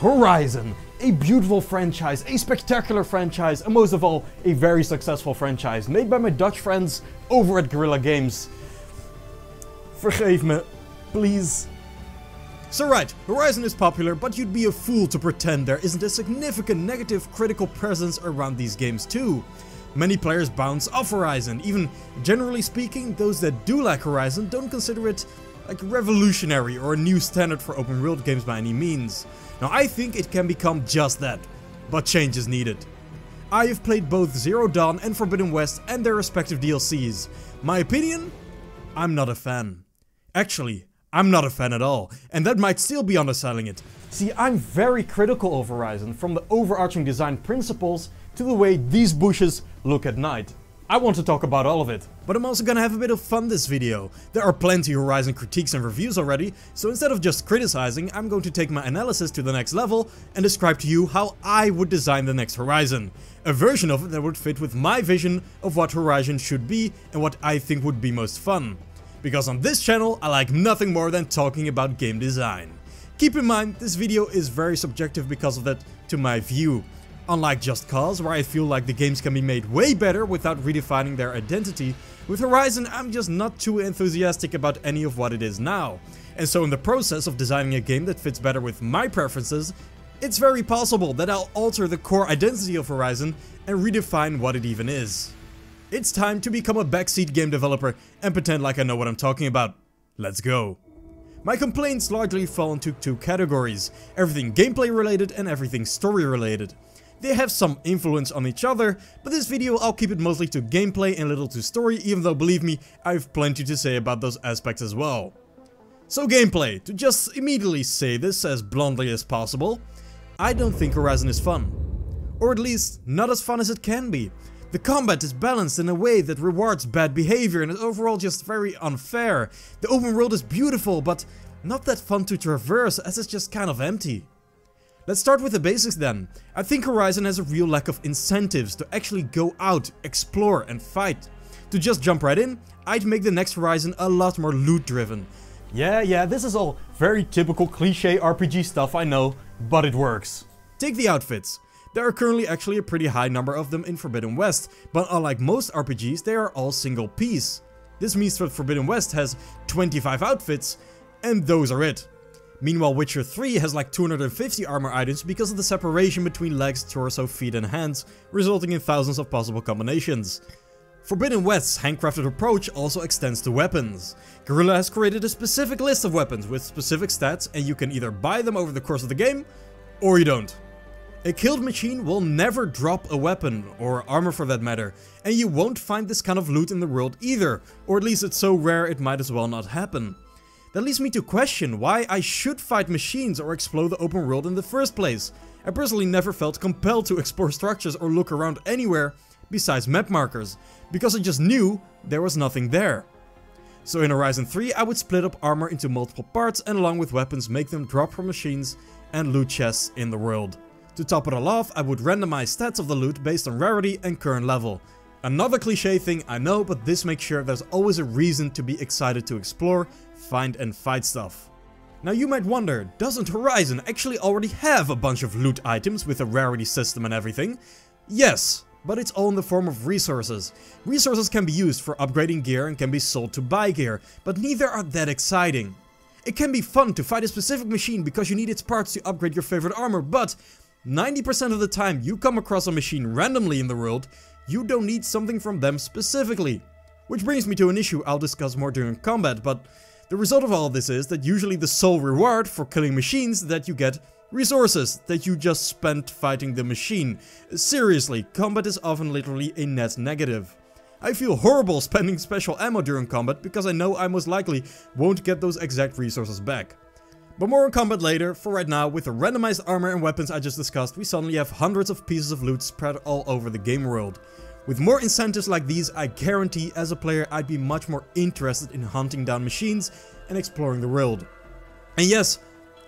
Horizon, a beautiful franchise, a spectacular franchise, and most of all, a very successful franchise made by my Dutch friends over at Guerrilla Games. Vergeef me, please. So right, Horizon is popular, but you'd be a fool to pretend there isn't a significant negative critical presence around these games too. Many players bounce off Horizon, even generally speaking, those that do like Horizon don't consider it like revolutionary or a new standard for open world games by any means. Now I think it can become just that, but change is needed. I have played both Zero Dawn and Forbidden West and their respective DLCs. My opinion? I'm not a fan. Actually, I'm not a fan at all, and that might still be underselling it. See, I'm very critical of Horizon, from the overarching design principles to the way these bushes look at night. I want to talk about all of it. But I'm also gonna have a bit of fun this video. There are plenty Horizon critiques and reviews already, so instead of just criticizing, I'm going to take my analysis to the next level and describe to you how I would design the next Horizon. A version of it that would fit with my vision of what Horizon should be and what I think would be most fun. Because on this channel, I like nothing more than talking about game design. Keep in mind, this video is very subjective because of that to my view. Unlike Just Cause, where I feel like the games can be made way better without redefining their identity, with Horizon I'm just not too enthusiastic about any of what it is now. And so in the process of designing a game that fits better with my preferences, it's very possible that I'll alter the core identity of Horizon and redefine what it even is. It's time to become a backseat game developer and pretend like I know what I'm talking about. Let's go. My complaints largely fall into two categories, everything gameplay related and everything story related. They have some influence on each other, but this video I'll keep it mostly to gameplay and little to story, even though believe me, I have plenty to say about those aspects as well. So gameplay, to just immediately say this as bluntly as possible, I don't think Horizon is fun. Or at least, not as fun as it can be. The combat is balanced in a way that rewards bad behavior and is overall just very unfair. The open world is beautiful, but not that fun to traverse as it's just kind of empty. Let's start with the basics then. I think Horizon has a real lack of incentives to actually go out, explore and fight. To just jump right in, I'd make the next Horizon a lot more loot driven. Yeah, this is all very typical cliché RPG stuff, I know, but it works. Take the outfits. There are currently actually a pretty high number of them in Forbidden West, but unlike most RPGs, they are all single piece. This means that Forbidden West has 25 outfits, and those are it. Meanwhile, Witcher 3 has like 250 armor items because of the separation between legs, torso, feet and hands, resulting in thousands of possible combinations. Forbidden West's handcrafted approach also extends to weapons. Guerrilla has created a specific list of weapons with specific stats, and you can either buy them over the course of the game, or you don't. A killed machine will never drop a weapon, or armor for that matter, and you won't find this kind of loot in the world either, or at least it's so rare it might as well not happen. That leads me to question why I should fight machines or explore the open world in the first place. I personally never felt compelled to explore structures or look around anywhere besides map markers, because I just knew there was nothing there. So in Horizon 3 I would split up armor into multiple parts and along with weapons make them drop from machines and loot chests in the world. To top it all off, I would randomize stats of the loot based on rarity and current level. Another cliché thing, I know, but this makes sure there's always a reason to be excited to explore, find and fight stuff. Now you might wonder, doesn't Horizon actually already have a bunch of loot items with a rarity system and everything? Yes, but it's all in the form of resources. Resources can be used for upgrading gear and can be sold to buy gear, but neither are that exciting. It can be fun to fight a specific machine because you need its parts to upgrade your favorite armor, but 90% of the time you come across a machine randomly in the world, you don't need something from them specifically. Which brings me to an issue I'll discuss more during combat, but the result of all this is that usually the sole reward for killing machines is that you get resources that you just spent fighting the machine. Seriously, combat is often literally a net negative. I feel horrible spending special ammo during combat because I know I most likely won't get those exact resources back. But more on combat later. For right now, with the randomized armor and weapons I just discussed, we suddenly have hundreds of pieces of loot spread all over the game world. With more incentives like these, I guarantee as a player I'd be much more interested in hunting down machines and exploring the world. And yes,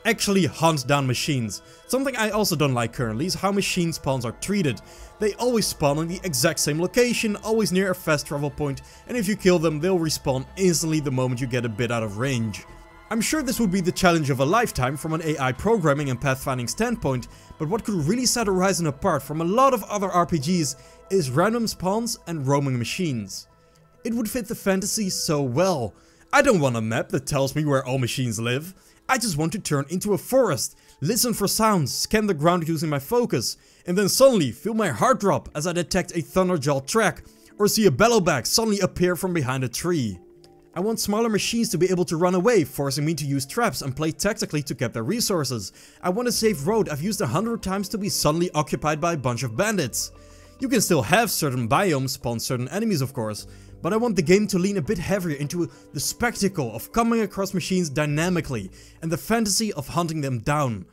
actually hunt down machines. Something I also don't like currently is how machine spawns are treated. They always spawn in the exact same location, always near a fast travel point, and if you kill them, they'll respawn instantly the moment you get a bit out of range. I'm sure this would be the challenge of a lifetime from an AI programming and pathfinding standpoint, but what could really set Horizon apart from a lot of other RPGs is random spawns and roaming machines. It would fit the fantasy so well. I don't want a map that tells me where all machines live. I just want to turn into a forest, listen for sounds, scan the ground using my focus, and then suddenly feel my heart drop as I detect a Thunderjaw track, or see a Bellowback suddenly appear from behind a tree. I want smaller machines to be able to run away, forcing me to use traps and play tactically to get their resources. I want a safe road I've used 100 times to be suddenly occupied by a bunch of bandits. You can still have certain biomes spawn certain enemies of course, but I want the game to lean a bit heavier into the spectacle of coming across machines dynamically and the fantasy of hunting them down.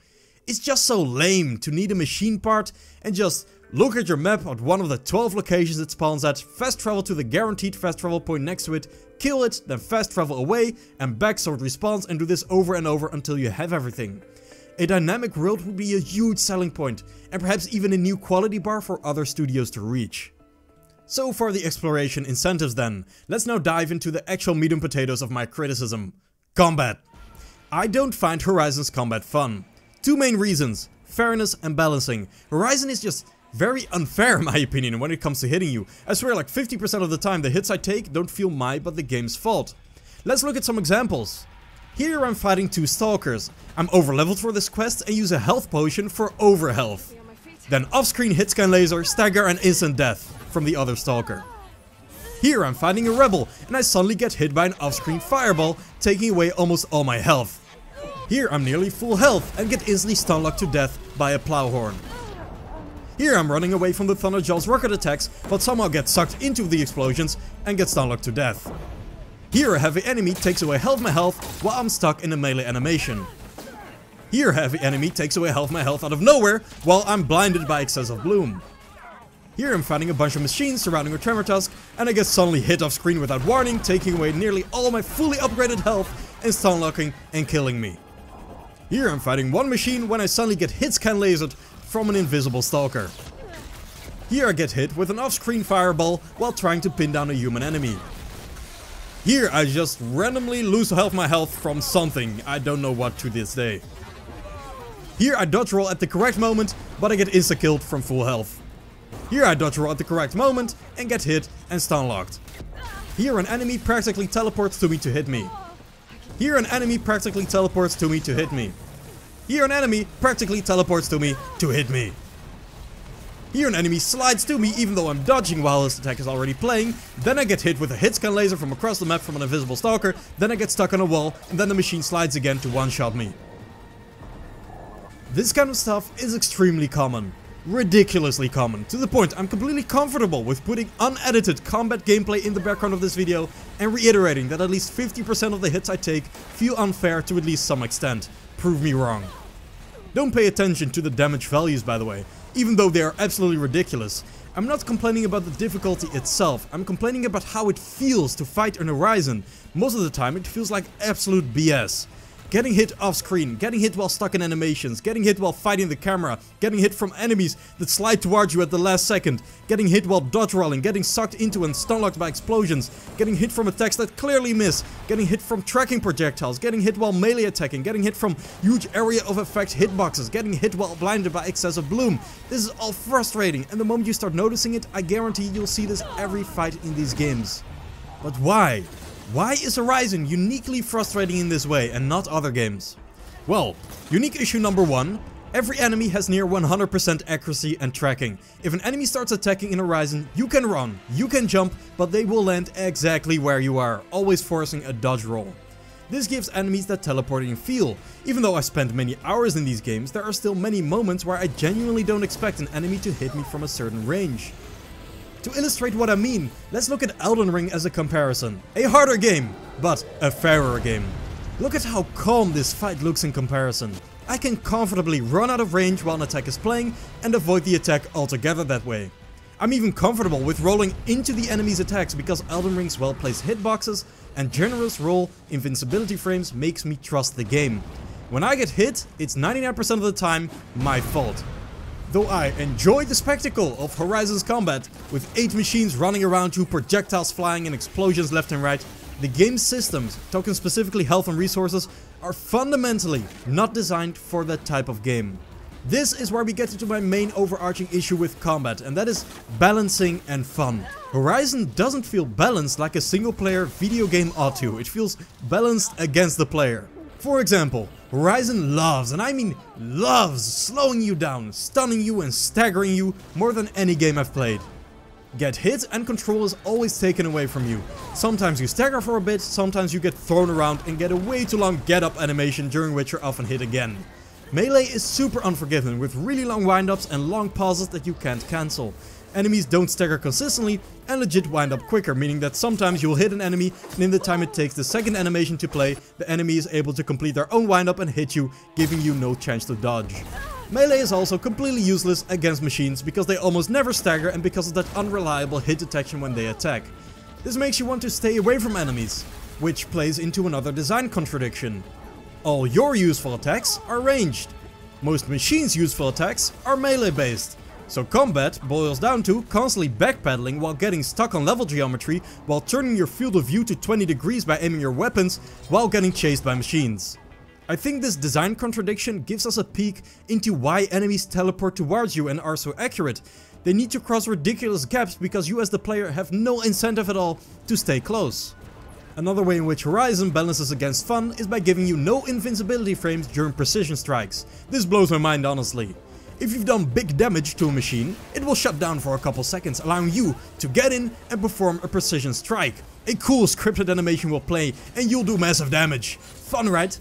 It's just so lame to need a machine part and just look at your map at one of the 12 locations it spawns at, fast travel to the guaranteed fast travel point next to it, kill it, then fast travel away and back so it respawns, and do this over and over until you have everything. A dynamic world would be a huge selling point, and perhaps even a new quality bar for other studios to reach. So for the exploration incentives then, let's now dive into the actual meat and potatoes of my criticism. Combat. I don't find Horizon's combat fun. Two main reasons: fairness and balancing. Horizon is just very unfair in my opinion when it comes to hitting you. I swear like 50% of the time the hits I take don't feel my but the game's fault. Let's look at some examples. Here I'm fighting two stalkers. I'm overleveled for this quest and use a health potion for overhealth. Then off-screen hitscan laser, stagger and instant death from the other stalker. Here I'm fighting a rebel and I suddenly get hit by an off-screen fireball, taking away almost all my health. Here I'm nearly full health and get instantly stunlocked to death by a plowhorn. Here I'm running away from the Thunderjaw's rocket attacks, but somehow get sucked into the explosions and get stunlocked to death. Here a heavy enemy takes away half my health while I'm stuck in a melee animation. Here a heavy enemy takes away half my health out of nowhere while I'm blinded by excessive bloom. Here I'm fighting a bunch of machines surrounding a Tremor Tusk and I get suddenly hit off screen without warning, taking away nearly all my fully upgraded health and stunlocking and killing me. Here I'm fighting one machine when I suddenly get hitscan lasered from an invisible stalker. Here I get hit with an off-screen fireball while trying to pin down a human enemy. Here I just randomly lose half my health from something, I don't know what to this day. Here I dodge roll at the correct moment, but I get insta-killed from full health. Here I dodge roll at the correct moment and get hit and stun locked. Here an enemy practically teleports to me to hit me. Here an enemy practically teleports to me to hit me. Here an enemy practically teleports to me to hit me. Here an enemy slides to me even though I'm dodging while his attack is already playing. Then I get hit with a hitscan laser from across the map from an invisible stalker. Then I get stuck on a wall and then the machine slides again to one-shot me. This kind of stuff is extremely common. Ridiculously common, to the point I'm completely comfortable with putting unedited combat gameplay in the background of this video and reiterating that at least 50% of the hits I take feel unfair to at least some extent. Prove me wrong. Don't pay attention to the damage values by the way, even though they are absolutely ridiculous. I'm not complaining about the difficulty itself, I'm complaining about how it feels to fight in Horizon. Most of the time it feels like absolute BS. Getting hit off screen, getting hit while stuck in animations, getting hit while fighting the camera, getting hit from enemies that slide towards you at the last second, getting hit while dodge rolling, getting sucked into and stunlocked by explosions, getting hit from attacks that clearly miss, getting hit from tracking projectiles, getting hit while melee attacking, getting hit from huge area of effect hitboxes, getting hit while blinded by excessive bloom. This is all frustrating, and the moment you start noticing it, I guarantee you'll see this every fight in these games. But why? Why is Horizon uniquely frustrating in this way and not other games? Well, unique issue number 1, every enemy has near 100% accuracy and tracking. If an enemy starts attacking in Horizon, you can run, you can jump, but they will land exactly where you are, always forcing a dodge roll. This gives enemies that teleporting feel. Even though I spent many hours in these games, there are still many moments where I genuinely don't expect an enemy to hit me from a certain range. To illustrate what I mean, let's look at Elden Ring as a comparison. A harder game, but a fairer game. Look at how calm this fight looks in comparison. I can comfortably run out of range while an attack is playing and avoid the attack altogether that way. I'm even comfortable with rolling into the enemy's attacks because Elden Ring's well-placed hitboxes and generous roll invincibility frames makes me trust the game. When I get hit, it's 99% of the time my fault. Though I enjoy the spectacle of Horizon's combat, with 8 machines running around you, projectiles flying and explosions left and right, The game's systems, talking specifically health and resources, are fundamentally not designed for that type of game. This is where we get into my main overarching issue with combat, and that is balancing and fun. Horizon doesn't feel balanced like a single player video game ought to. It feels balanced against the player. For example, Horizon loves, and I mean loves, slowing you down, stunning you and staggering you more than any game I've played. Get hit and control is always taken away from you. Sometimes you stagger for a bit, sometimes you get thrown around and get a way too long get up animation during which you're often hit again. Melee is super unforgiving with really long windups and long pauses that you can't cancel. Enemies don't stagger consistently and legit wind up quicker, meaning that sometimes you'll hit an enemy and in the time it takes the second animation to play, the enemy is able to complete their own windup and hit you, giving you no chance to dodge. Melee is also completely useless against machines because they almost never stagger and because of that unreliable hit detection when they attack. This makes you want to stay away from enemies, which plays into another design contradiction. All your useful attacks are ranged. Most machines' useful attacks are melee based. So combat boils down to constantly backpedaling while getting stuck on level geometry, while turning your field of view to 20 degrees by aiming your weapons, while getting chased by machines. I think this design contradiction gives us a peek into why enemies teleport towards you and are so accurate. They need to cross ridiculous gaps because you as the player have no incentive at all to stay close. Another way in which Horizon balances against fun is by giving you no invincibility frames during precision strikes. This blows my mind honestly. If you've done big damage to a machine, it will shut down for a couple seconds, allowing you to get in and perform a precision strike. A cool scripted animation will play and you'll do massive damage. Fun, right?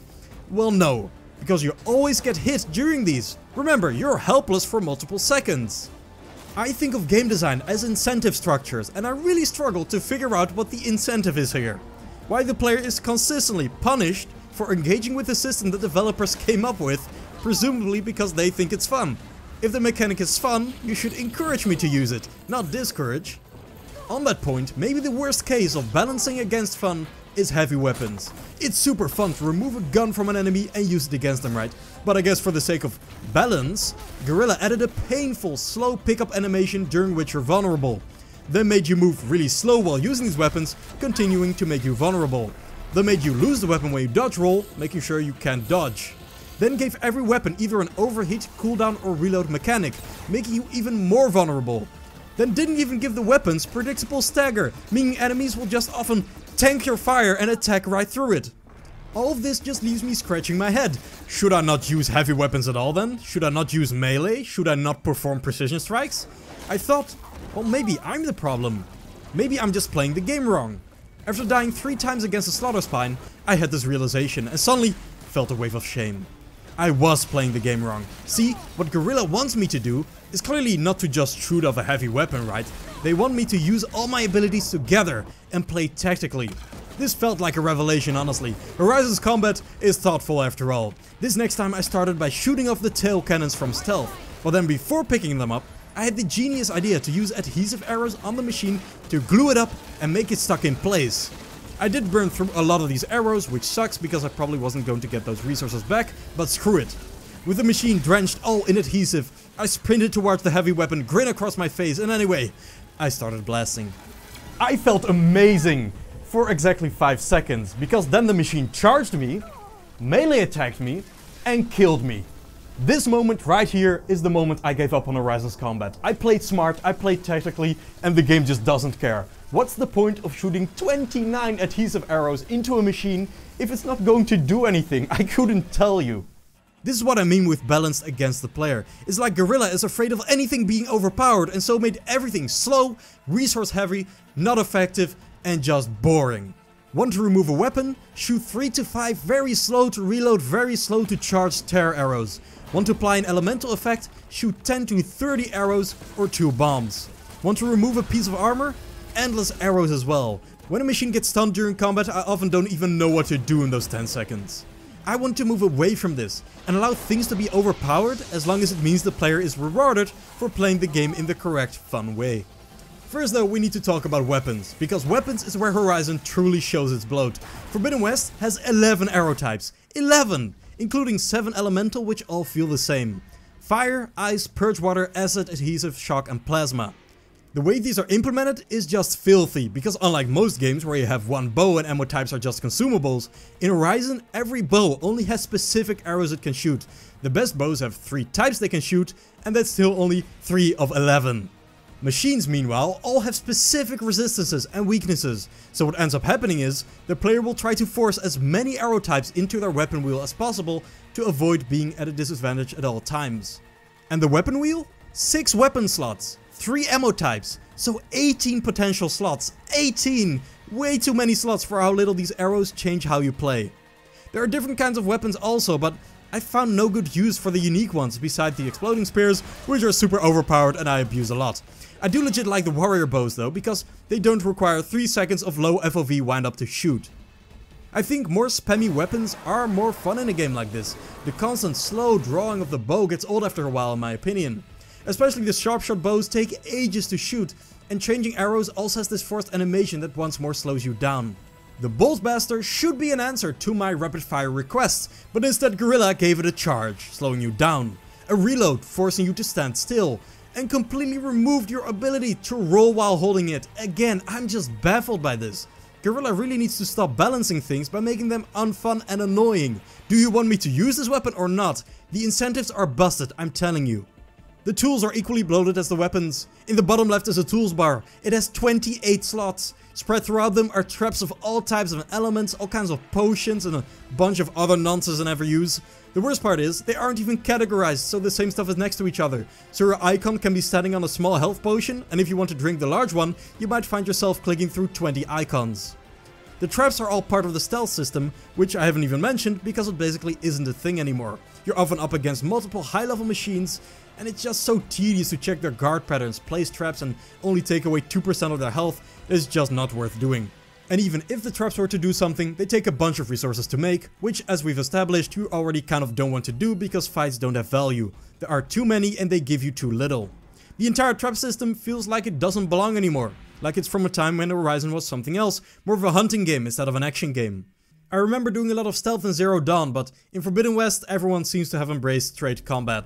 Well, no, because you always get hit during these. Remember, you're helpless for multiple seconds. I think of game design as incentive structures, and I really struggle to figure out what the incentive is here. Why the player is consistently punished for engaging with the system that developers came up with, presumably because they think it's fun. If the mechanic is fun, you should encourage me to use it, not discourage. On that point, maybe the worst case of balancing against fun is heavy weapons. It's super fun to remove a gun from an enemy and use it against them, right? But I guess for the sake of balance, Guerrilla added a painful, slow pickup animation during which you're vulnerable. Then made you move really slow while using these weapons, continuing to make you vulnerable. Then made you lose the weapon when you dodge roll, making sure you can't dodge. Then gave every weapon either an overheat, cooldown or reload mechanic, making you even more vulnerable. Then didn't even give the weapons predictable stagger, meaning enemies will just often tank your fire and attack right through it. All of this just leaves me scratching my head. Should I not use heavy weapons at all then? Should I not use melee? Should I not perform precision strikes? I thought, well, maybe I'm the problem. Maybe I'm just playing the game wrong. After dying 3 times against the Slaughter Spine, I had this realization and suddenly felt a wave of shame. I was playing the game wrong. See, what Guerrilla wants me to do is clearly not to just shoot off a heavy weapon, right? They want me to use all my abilities together and play tactically. This felt like a revelation, honestly. Horizon's combat is thoughtful after all. This next time I started by shooting off the tail cannons from stealth, but then before picking them up, I had the genius idea to use adhesive arrows on the machine to glue it up and make it stuck in place. I did burn through a lot of these arrows, which sucks because I probably wasn't going to get those resources back, but screw it. With the machine drenched all in adhesive, I sprinted towards the heavy weapon, grin across my face, and anyway, I started blasting. I felt amazing for exactly 5 seconds, because then the machine charged me, melee attacked me, and killed me. This moment right here is the moment I gave up on Horizon's combat. I played smart, I played tactically, and the game just doesn't care. What's the point of shooting 29 adhesive arrows into a machine if it's not going to do anything? I couldn't tell you. This is what I mean with balanced against the player. It's like Guerrilla is afraid of anything being overpowered and so made everything slow, resource heavy, not effective, and just boring. Want to remove a weapon? Shoot 3 to 5 very slow to reload, very slow to charge tear arrows. Want to apply an elemental effect? Shoot 10 to 30 arrows or 2 bombs. Want to remove a piece of armor? Endless arrows as well. When a machine gets stunned during combat, I often don't even know what to do in those 10 seconds. I want to move away from this and allow things to be overpowered as long as it means the player is rewarded for playing the game in the correct, fun way. First though, we need to talk about weapons, because weapons is where Horizon truly shows its bloat. Forbidden West has 11 arrow types. 11! Including 7 elemental, which all feel the same. Fire, ice, purge water, acid, adhesive, shock and plasma. The way these are implemented is just filthy, because unlike most games where you have one bow and ammo types are just consumables, in Horizon every bow only has specific arrows it can shoot. The best bows have 3 types they can shoot, and that's still only 3 of 11. Machines, meanwhile, all have specific resistances and weaknesses, so what ends up happening is, the player will try to force as many arrow types into their weapon wheel as possible to avoid being at a disadvantage at all times. And the weapon wheel? 6 weapon slots, 3 ammo types, so 18 potential slots. 18! Way too many slots for how little these arrows change how you play. There are different kinds of weapons also, but I found no good use for the unique ones besides the exploding spears, which are super overpowered and I abuse a lot. I do legit like the warrior bows though, because they don't require 3 seconds of low FOV wind up to shoot. I think more spammy weapons are more fun in a game like this. The constant slow drawing of the bow gets old after a while in my opinion. Especially the sharp shot bows take ages to shoot, and changing arrows also has this forced animation that once more slows you down. The Bolt Blaster should be an answer to my rapid fire requests, but instead Guerrilla gave it a charge, slowing you down, a reload forcing you to stand still, and completely removed your ability to roll while holding it. Again, I'm just baffled by this. Guerrilla really needs to stop balancing things by making them unfun and annoying. Do you want me to use this weapon or not? The incentives are busted, I'm telling you. The tools are equally bloated as the weapons. In the bottom left is a tools bar. It has 28 slots. Spread throughout them are traps of all types of elements, all kinds of potions and a bunch of other nonsense I never use. The worst part is, they aren't even categorized, so the same stuff is next to each other. So your icon can be standing on a small health potion, and if you want to drink the large one, you might find yourself clicking through 20 icons. The traps are all part of the stealth system, which I haven't even mentioned because it basically isn't a thing anymore. You're often up against multiple high-level machines, and it's just so tedious to check their guard patterns, place traps and only take away 2% of their health. It's just not worth doing. And even if the traps were to do something, they take a bunch of resources to make, which as we've established you already kind of don't want to do because fights don't have value. There are too many and they give you too little. The entire trap system feels like it doesn't belong anymore, like it's from a time when Horizon was something else, more of a hunting game instead of an action game. I remember doing a lot of stealth in Zero Dawn, but in Forbidden West everyone seems to have embraced straight combat.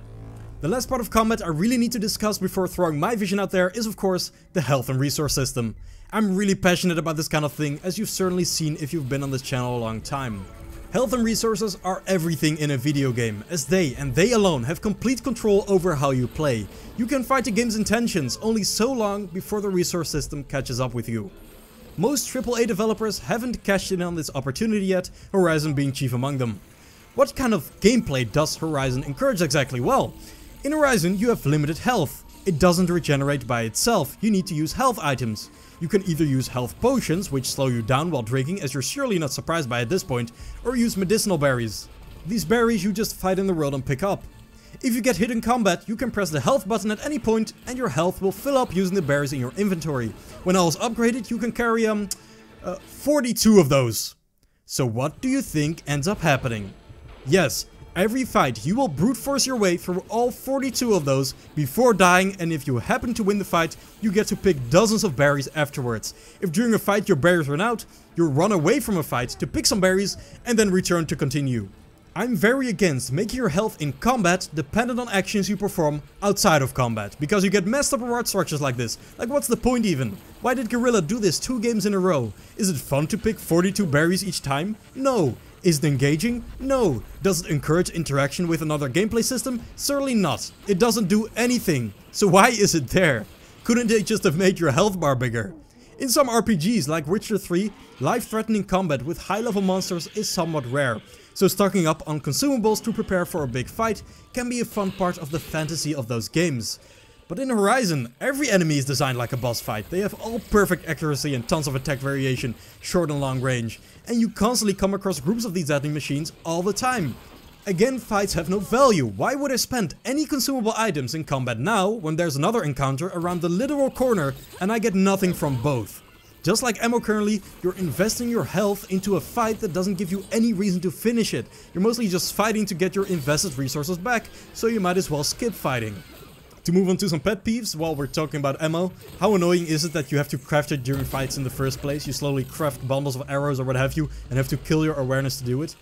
The last part of combat I really need to discuss before throwing my vision out there is of course the health and resource system. I'm really passionate about this kind of thing, as you've certainly seen if you've been on this channel a long time. Health and resources are everything in a video game, as they and they alone have complete control over how you play. You can fight the game's intentions only so long before the resource system catches up with you. Most AAA developers haven't cashed in on this opportunity yet, Horizon being chief among them. What kind of gameplay does Horizon encourage exactly? Well, in Horizon you have limited health. It doesn't regenerate by itself, you need to use health items. You can either use health potions, which slow you down while drinking, as you're surely not surprised by at this point, or use medicinal berries. These berries you just fight in the world and pick up. If you get hit in combat, you can press the health button at any point and your health will fill up using the berries in your inventory. When all is upgraded, you can carry 42 of those. So what do you think ends up happening? Yes, every fight you will brute force your way through all 42 of those before dying, and if you happen to win the fight, you get to pick dozens of berries afterwards. If during a fight your berries run out, you run away from a fight to pick some berries and then return to continue. I'm very against making your health in combat dependent on actions you perform outside of combat, because you get messed up reward structures like this. Like, what's the point even? Why did Guerrilla do this 2 games in a row? Is it fun to pick 42 berries each time? No. Is it engaging? No. Does it encourage interaction with another gameplay system? Certainly not. It doesn't do anything. So why is it there? Couldn't they just have made your health bar bigger? In some RPGs like Witcher 3, life-threatening combat with high-level monsters is somewhat rare. So stocking up on consumables to prepare for a big fight can be a fun part of the fantasy of those games. But in Horizon, every enemy is designed like a boss fight. They have all perfect accuracy and tons of attack variation, short and long range. And you constantly come across groups of these deadly machines all the time. Again, fights have no value. Why would I spend any consumable items in combat now when there's another encounter around the literal corner and I get nothing from both? Just like ammo currently, you're investing your health into a fight that doesn't give you any reason to finish it. You're mostly just fighting to get your invested resources back, so you might as well skip fighting. To move on to some pet peeves while we're talking about ammo, how annoying is it that you have to craft it during fights in the first place? You slowly craft bundles of arrows or what have you and have to kill your awareness to do it.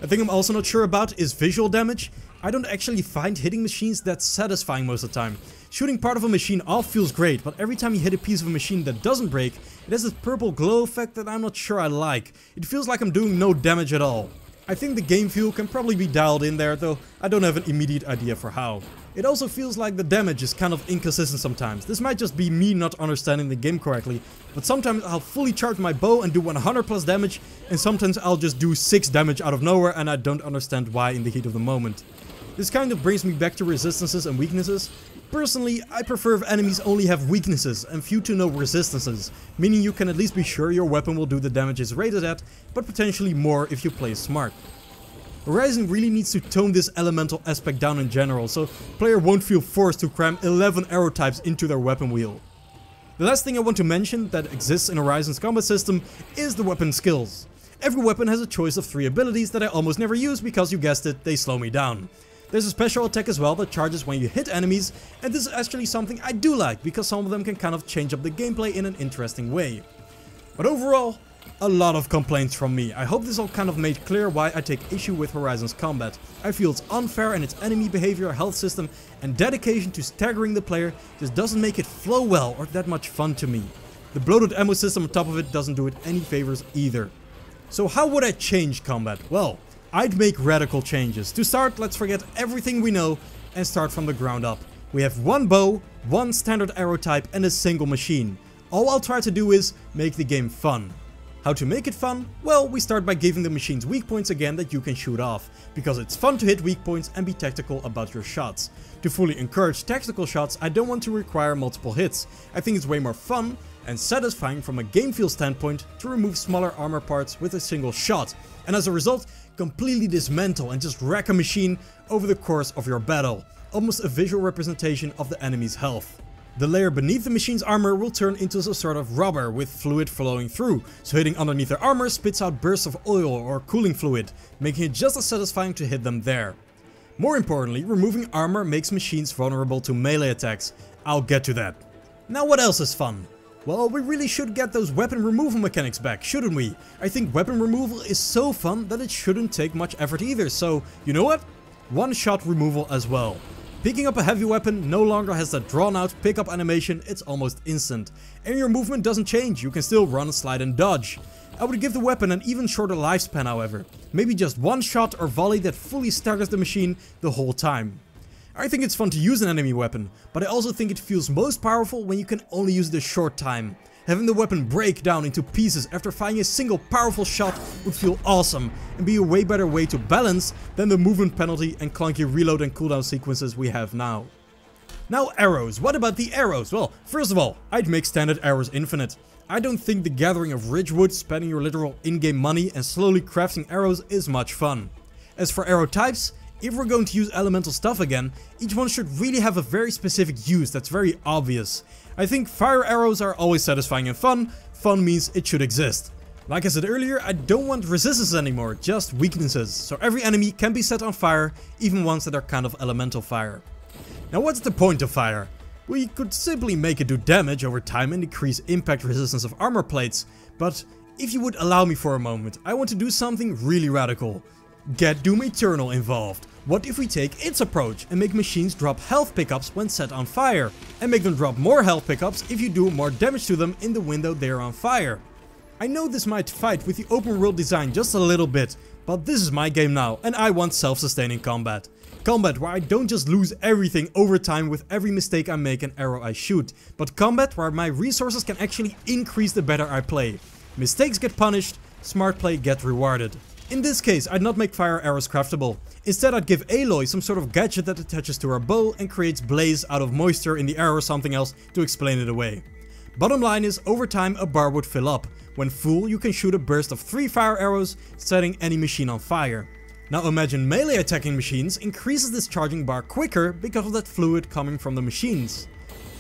A thing I'm also not sure about is visual damage. I don't actually find hitting machines that satisfying most of the time. Shooting part of a machine off feels great, but every time you hit a piece of a machine that doesn't break, it has this purple glow effect that I'm not sure I like. It feels like I'm doing no damage at all. I think the game feel can probably be dialed in there, though I don't have an immediate idea for how. It also feels like the damage is kind of inconsistent sometimes. This might just be me not understanding the game correctly, but sometimes I'll fully charge my bow and do 100 plus damage, and sometimes I'll just do 6 damage out of nowhere and I don't understand why in the heat of the moment. This kind of brings me back to resistances and weaknesses. Personally, I prefer if enemies only have weaknesses and few to no resistances, meaning you can at least be sure your weapon will do the damage it's rated at, but potentially more if you play smart. Horizon really needs to tone this elemental aspect down in general, so player won't feel forced to cram 11 arrow types into their weapon wheel. The last thing I want to mention that exists in Horizon's combat system is the weapon skills. Every weapon has a choice of 3 abilities that I almost never use because you guessed it, they slow me down. There's a special attack as well that charges when you hit enemies, and this is actually something I do like because some of them can kind of change up the gameplay in an interesting way. But overall, a lot of complaints from me. I hope this all kind of made clear why I take issue with Horizon's combat. I feel it's unfair and its enemy behavior, health system and dedication to staggering the player just doesn't make it flow well or that much fun to me. The bloated ammo system on top of it doesn't do it any favors either. So how would I change combat? Well, I'd make radical changes. To start, let's forget everything we know and start from the ground up. We have one bow, one standard arrow type and a single machine. All I'll try to do is make the game fun. How to make it fun? Well, we start by giving the machines weak points again that you can shoot off, because it's fun to hit weak points and be tactical about your shots. To fully encourage tactical shots, I don't want to require multiple hits. I think it's way more fun and satisfying from a game feel standpoint to remove smaller armor parts with a single shot, and as a result, completely dismantle and just wreck a machine over the course of your battle. Almost a visual representation of the enemy's health. The layer beneath the machine's armor will turn into a sort of rubber with fluid flowing through, so hitting underneath their armor spits out bursts of oil or cooling fluid, making it just as satisfying to hit them there. More importantly, removing armor makes machines vulnerable to melee attacks. I'll get to that. Now what else is fun? Well, we really should get those weapon removal mechanics back, shouldn't we? I think weapon removal is so fun that it shouldn't take much effort either, so you know what? One shot removal as well. Picking up a heavy weapon no longer has that drawn out pickup animation, it's almost instant. And your movement doesn't change, you can still run, slide and dodge. I would give the weapon an even shorter lifespan however. Maybe just one shot or volley that fully staggers the machine the whole time. I think it's fun to use an enemy weapon, but I also think it feels most powerful when you can only use it a short time. Having the weapon break down into pieces after firing a single powerful shot would feel awesome and be a way better way to balance than the movement penalty and clunky reload and cooldown sequences we have now. Now arrows, what about the arrows? Well, first of all, I'd make standard arrows infinite. I don't think the gathering of Ridgewood, spending your literal in-game money and slowly crafting arrows is much fun. As for arrow types, if we're going to use elemental stuff again, each one should really have a very specific use that's very obvious. I think fire arrows are always satisfying and fun. Fun means it should exist. Like I said earlier, I don't want resistances anymore, just weaknesses. So every enemy can be set on fire, even ones that are kind of elemental fire. Now what's the point of fire? We could simply make it do damage over time and decrease impact resistance of armor plates. But if you would allow me for a moment, I want to do something really radical. Get Doom Eternal involved. What if we take its approach and make machines drop health pickups when set on fire, and make them drop more health pickups if you do more damage to them in the window they are on fire. I know this might fight with the open world design just a little bit, but this is my game now and I want self-sustaining combat. Combat where I don't just lose everything over time with every mistake I make and arrow I shoot, but combat where my resources can actually increase the better I play. Mistakes get punished, smart play get rewarded. In this case, I'd not make fire arrows craftable. Instead, I'd give Aloy some sort of gadget that attaches to her bow and creates blaze out of moisture in the arrow or something else to explain it away. Bottom line is, over time a bar would fill up. When full, you can shoot a burst of 3 fire arrows, setting any machine on fire. Now imagine melee attacking machines increases this charging bar quicker because of that fluid coming from the machines.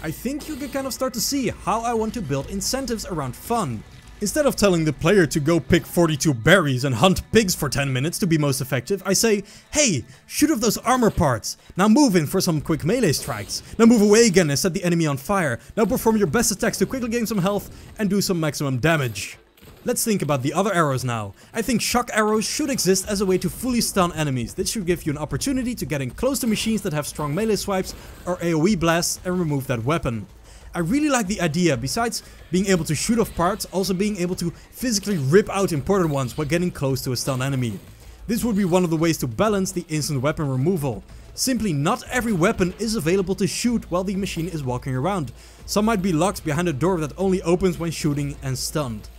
I think you can kind of start to see how I want to build incentives around fun. Instead of telling the player to go pick 42 berries and hunt pigs for 10 minutes to be most effective, I say, hey, shoot off those armor parts. Now move in for some quick melee strikes. Now move away again and set the enemy on fire. Now perform your best attacks to quickly gain some health and do some maximum damage. Let's think about the other arrows now. I think shock arrows should exist as a way to fully stun enemies. This should give you an opportunity to get in close to machines that have strong melee swipes or AoE blasts and remove that weapon. I really like the idea, besides being able to shoot off parts, also being able to physically rip out important ones while getting close to a stun enemy. This would be one of the ways to balance the instant weapon removal. Simply not every weapon is available to shoot while the machine is walking around. Some might be locked behind a door that only opens when shooting and stunned.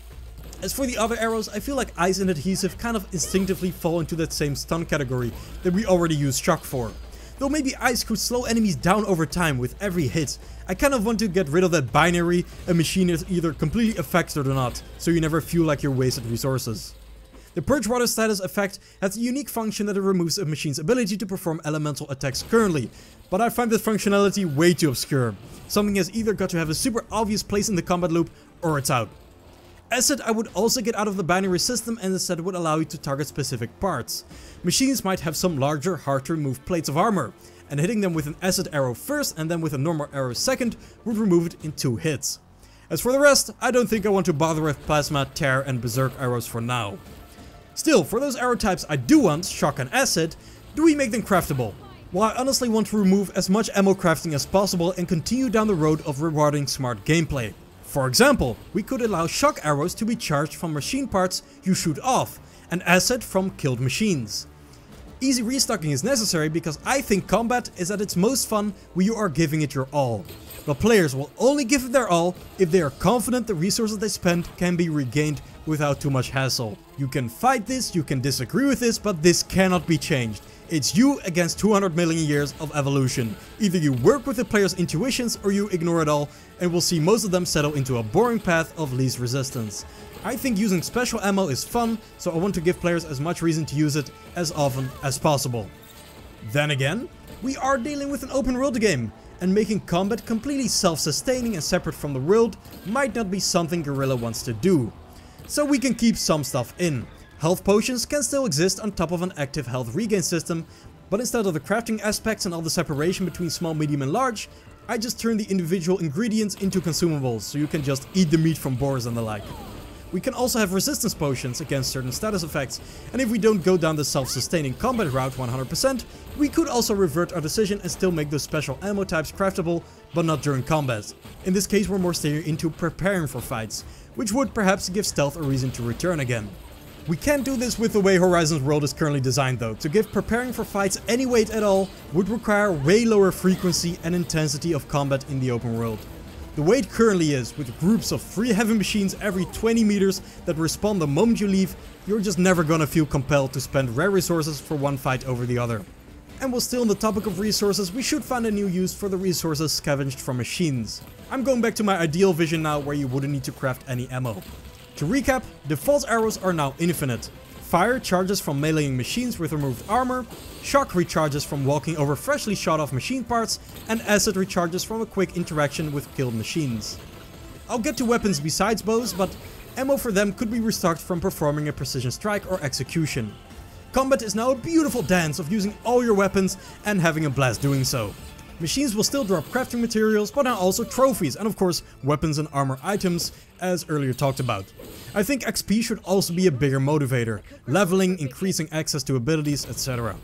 As for the other arrows, I feel like ice and adhesive kind of instinctively fall into that same stun category that we already use shock for. Though maybe ice could slow enemies down over time with every hit. I kind of want to get rid of that binary, a machine is either completely affected or not, so you never feel like you're wasted resources. The Purge Water status effect has a unique function that it removes a machine's ability to perform elemental attacks currently, but I find this functionality way too obscure. Something has either got to have a super obvious place in the combat loop, or it's out. Acid I would also get out of the binary system and instead would allow you to target specific parts. Machines might have some larger, hard to remove plates of armor, and hitting them with an acid arrow first and then with a normal arrow second would remove it in 2 hits. As for the rest, I don't think I want to bother with plasma, tear and berserk arrows for now. Still, for those arrow types I do want, shock and acid, do we make them craftable? Well, I honestly want to remove as much ammo crafting as possible and continue down the road of rewarding smart gameplay. For example, we could allow shock arrows to be charged from machine parts you shoot off, and acid from killed machines. Easy restocking is necessary because I think combat is at its most fun when you are giving it your all. But players will only give it their all if they are confident the resources they spend can be regained without too much hassle. You can fight this, you can disagree with this, but this cannot be changed. It's you against 200 million years of evolution. Either you work with the player's intuitions or you ignore it all, and we'll see most of them settle into a boring path of least resistance. I think using special ammo is fun, so I want to give players as much reason to use it as often as possible. Then again, we are dealing with an open world game, and making combat completely self-sustaining and separate from the world might not be something Guerrilla wants to do. So we can keep some stuff in. Health potions can still exist on top of an active health regain system, but instead of the crafting aspects and all the separation between small, medium and large, I just turn the individual ingredients into consumables, so you can just eat the meat from boars and the like. We can also have resistance potions against certain status effects, and if we don't go down the self-sustaining combat route 100%, we could also revert our decision and still make those special ammo types craftable, but not during combat. In this case we're more steering into preparing for fights, which would perhaps give stealth a reason to return again. We can't do this with the way Horizon's world is currently designed though. To give preparing for fights any weight at all would require way lower frequency and intensity of combat in the open world. The way it currently is, with groups of 3 heavy machines every 20 meters that respawn the moment you leave, you're just never gonna feel compelled to spend rare resources for one fight over the other. And while still on the topic of resources, we should find a new use for the resources scavenged from machines. I'm going back to my ideal vision now where you wouldn't need to craft any ammo. To recap, default arrows are now infinite. Fire charges from meleeing machines with removed armor, shock recharges from walking over freshly shot off machine parts, and acid recharges from a quick interaction with killed machines. I'll get to weapons besides bows, but ammo for them could be restocked from performing a precision strike or execution. Combat is now a beautiful dance of using all your weapons and having a blast doing so. Machines will still drop crafting materials, but now also trophies and of course weapons and armor items, as earlier talked about. I think XP should also be a bigger motivator, leveling, increasing access to abilities, etc.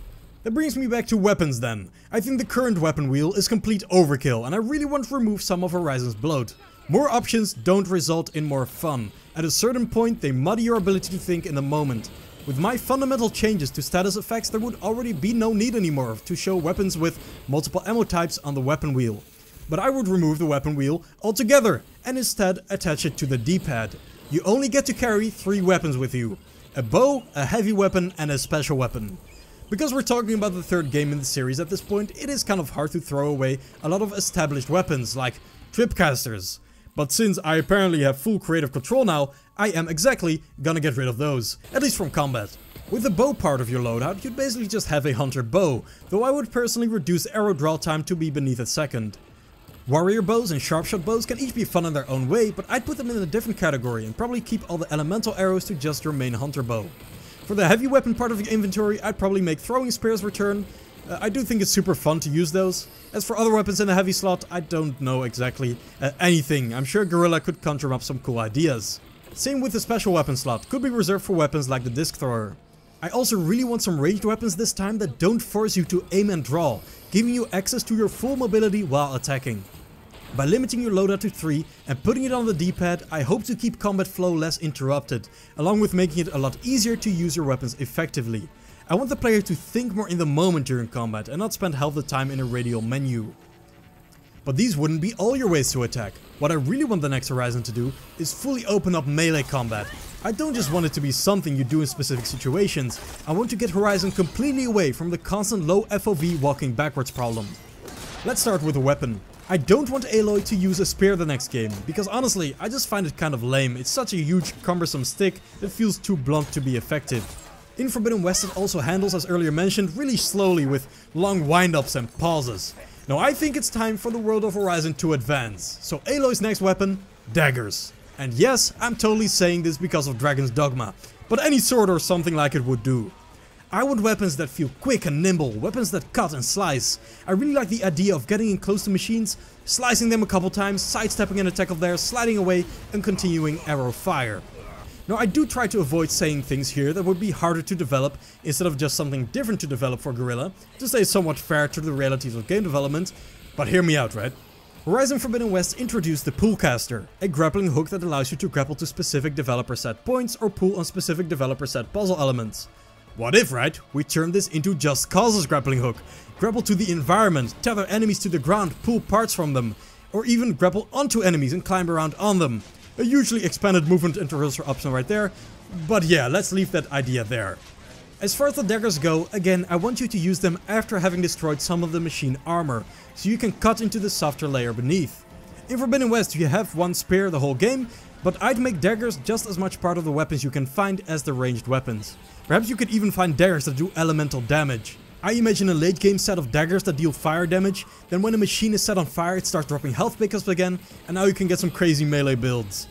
That brings me back to weapons then. I think the current weapon wheel is complete overkill and I really want to remove some of Horizon's bloat. More options don't result in more fun. At a certain point they muddy your ability to think in the moment. With my fundamental changes to status effects, there would already be no need anymore to show weapons with multiple ammo types on the weapon wheel. But I would remove the weapon wheel altogether and instead attach it to the D-pad. You only get to carry 3 weapons with you: a bow, a heavy weapon and a special weapon. Because we're talking about the 3rd game in the series at this point, it is kind of hard to throw away a lot of established weapons like tripcasters. But since I apparently have full creative control now, I am exactly gonna get rid of those, at least from combat. With the bow part of your loadout, you'd basically just have a hunter bow, though I would personally reduce arrow draw time to be beneath a second. Warrior bows and sharpshot bows can each be fun in their own way, but I'd put them in a different category and probably keep all the elemental arrows to just your main hunter bow. For the heavy weapon part of your inventory, I'd probably make throwing spears return. I do think it's super fun to use those. As for other weapons in the heavy slot, I don't know exactly anything. I'm sure Guerrilla could conjure up some cool ideas. Same with the special weapon slot, could be reserved for weapons like the disc thrower. I also really want some ranged weapons this time that don't force you to aim and draw, giving you access to your full mobility while attacking. By limiting your loadout to 3 and putting it on the D-pad, I hope to keep combat flow less interrupted, along with making it a lot easier to use your weapons effectively. I want the player to think more in the moment during combat and not spend half the time in a radial menu. But these wouldn't be all your ways to attack. What I really want the next Horizon to do is fully open up melee combat. I don't just want it to be something you do in specific situations, I want to get Horizon completely away from the constant low FOV walking backwards problem. Let's start with a weapon. I don't want Aloy to use a spear the next game, because honestly, I just find it kind of lame. It's such a huge, cumbersome stick that feels too blunt to be effective. In Forbidden West it also handles, as earlier mentioned, really slowly with long wind-ups and pauses. Now I think it's time for the world of Horizon to advance. So Aloy's next weapon, daggers. And yes, I'm totally saying this because of Dragon's Dogma, but any sword or something like it would do. I want weapons that feel quick and nimble, weapons that cut and slice. I really like the idea of getting in close to machines, slicing them a couple times, sidestepping an attack of theirs, sliding away and continuing arrow fire. Now I do try to avoid saying things here that would be harder to develop instead of just something different to develop for Guerrilla, to stay somewhat fair to the realities of game development, but hear me out, right? Horizon Forbidden West introduced the Pullcaster, a grappling hook that allows you to grapple to specific developer set points or pull on specific developer set puzzle elements. What if, right, we turn this into Just Cause's grappling hook? Grapple to the environment, tether enemies to the ground, pull parts from them, or even grapple onto enemies and climb around on them. A hugely expanded movement intervals option right there, but yeah, let's leave that idea there. As far as the daggers go, again, I want you to use them after having destroyed some of the machine armor, so you can cut into the softer layer beneath. In Forbidden West you have one spear the whole game, but I'd make daggers just as much part of the weapons you can find as the ranged weapons. Perhaps you could even find daggers that do elemental damage. I imagine a late game set of daggers that deal fire damage, then when a machine is set on fire it starts dropping health pickups again, and now you can get some crazy melee builds.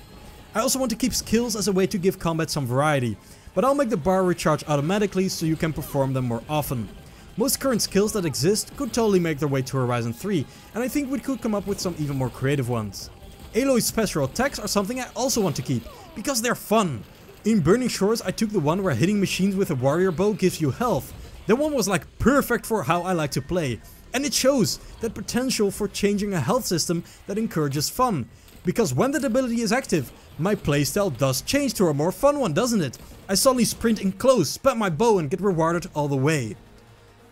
I also want to keep skills as a way to give combat some variety, but I'll make the bar recharge automatically so you can perform them more often. Most current skills that exist could totally make their way to Horizon 3, and I think we could come up with some even more creative ones. Aloy's special attacks are something I also want to keep, because they're fun. In Burning Shores I took the one where hitting machines with a warrior bow gives you health. That one was like perfect for how I like to play. And it shows that potential for changing a health system that encourages fun. Because when that ability is active, my playstyle does change to a more fun one, doesn't it? I suddenly sprint in close, spam my bow and get rewarded all the way.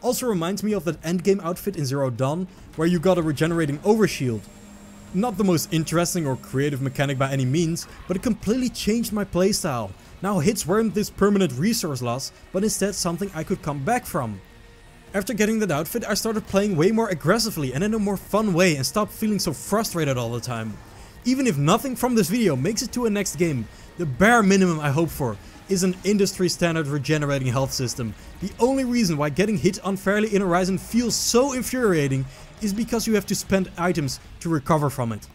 Also reminds me of that endgame outfit in Zero Dawn, where you got a regenerating overshield. Not the most interesting or creative mechanic by any means, but it completely changed my playstyle. Now hits weren't this permanent resource loss, but instead something I could come back from. After getting that outfit, I started playing way more aggressively and in a more fun way and stopped feeling so frustrated all the time. Even if nothing from this video makes it to a next game, the bare minimum I hope for is an industry standard regenerating health system. The only reason why getting hit unfairly in Horizon feels so infuriating is because you have to spend items to recover from it.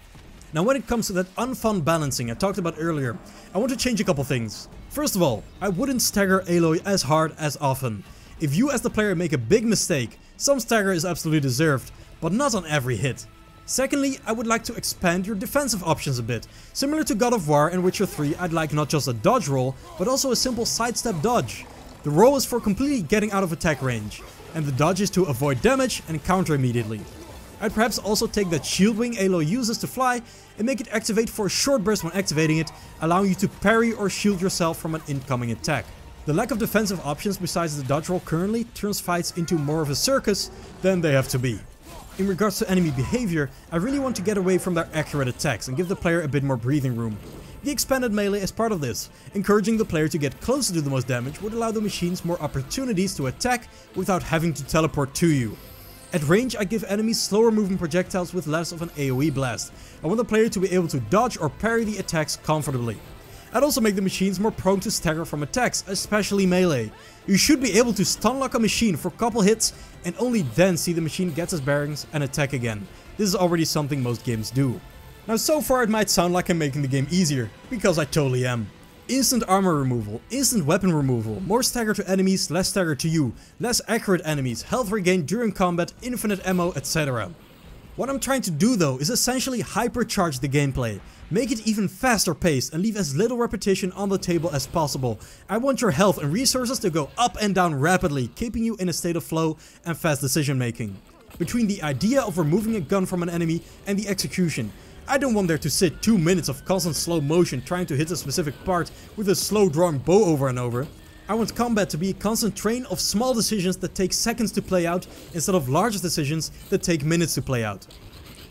Now when it comes to that unfun balancing I talked about earlier, I want to change a couple things. First of all, I wouldn't stagger Aloy as hard as often. If you as the player make a big mistake, some stagger is absolutely deserved, but not on every hit. Secondly, I would like to expand your defensive options a bit. Similar to God of War and Witcher 3, I'd like not just a dodge roll, but also a simple sidestep dodge. The roll is for completely getting out of attack range, and the dodge is to avoid damage and counter immediately. I'd perhaps also take that shield wing Aloy uses to fly and make it activate for a short burst when activating it, allowing you to parry or shield yourself from an incoming attack. The lack of defensive options besides the dodge roll currently turns fights into more of a circus than they have to be. In regards to enemy behavior, I really want to get away from their accurate attacks and give the player a bit more breathing room. The expanded melee is part of this. Encouraging the player to get closer to the most damage would allow the machines more opportunities to attack without having to teleport to you. At range, I give enemies slower moving projectiles with less of an AoE blast. I want the player to be able to dodge or parry the attacks comfortably. I'd also make the machines more prone to stagger from attacks, especially melee. You should be able to stun lock a machine for a couple hits and only then see the machine get its bearings and attack again. This is already something most games do. Now so far it might sound like I'm making the game easier, because I totally am. Instant armor removal, instant weapon removal, more stagger to enemies, less stagger to you, less accurate enemies, health regain during combat, infinite ammo, etc. What I'm trying to do though is essentially hypercharge the gameplay, make it even faster paced and leave as little repetition on the table as possible. I want your health and resources to go up and down rapidly, keeping you in a state of flow and fast decision making. Between the idea of removing a gun from an enemy and the execution, I don't want there to sit 2 minutes of constant slow motion trying to hit a specific part with a slow drawing bow over and over. I want combat to be a constant train of small decisions that take seconds to play out instead of large decisions that take minutes to play out.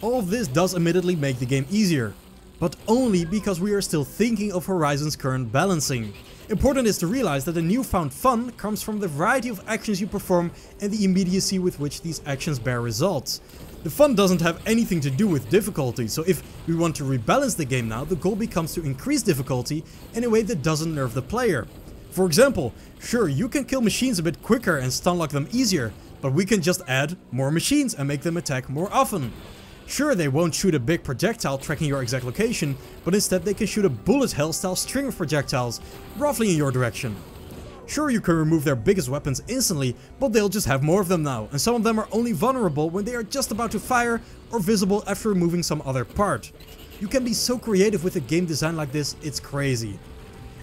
All of this does admittedly make the game easier, but only because we are still thinking of Horizon's current balancing. Important is to realize that the newfound fun comes from the variety of actions you perform and the immediacy with which these actions bear results. The fun doesn't have anything to do with difficulty, so if we want to rebalance the game now, the goal becomes to increase difficulty in a way that doesn't nerve the player. For example, sure, you can kill machines a bit quicker and stunlock them easier, but we can just add more machines and make them attack more often. Sure, they won't shoot a big projectile tracking your exact location, but instead they can shoot a bullet hell style string of projectiles, roughly in your direction. Sure, you can remove their biggest weapons instantly, but they'll just have more of them now, and some of them are only vulnerable when they are just about to fire or visible after removing some other part. You can be so creative with a game design like this, it's crazy.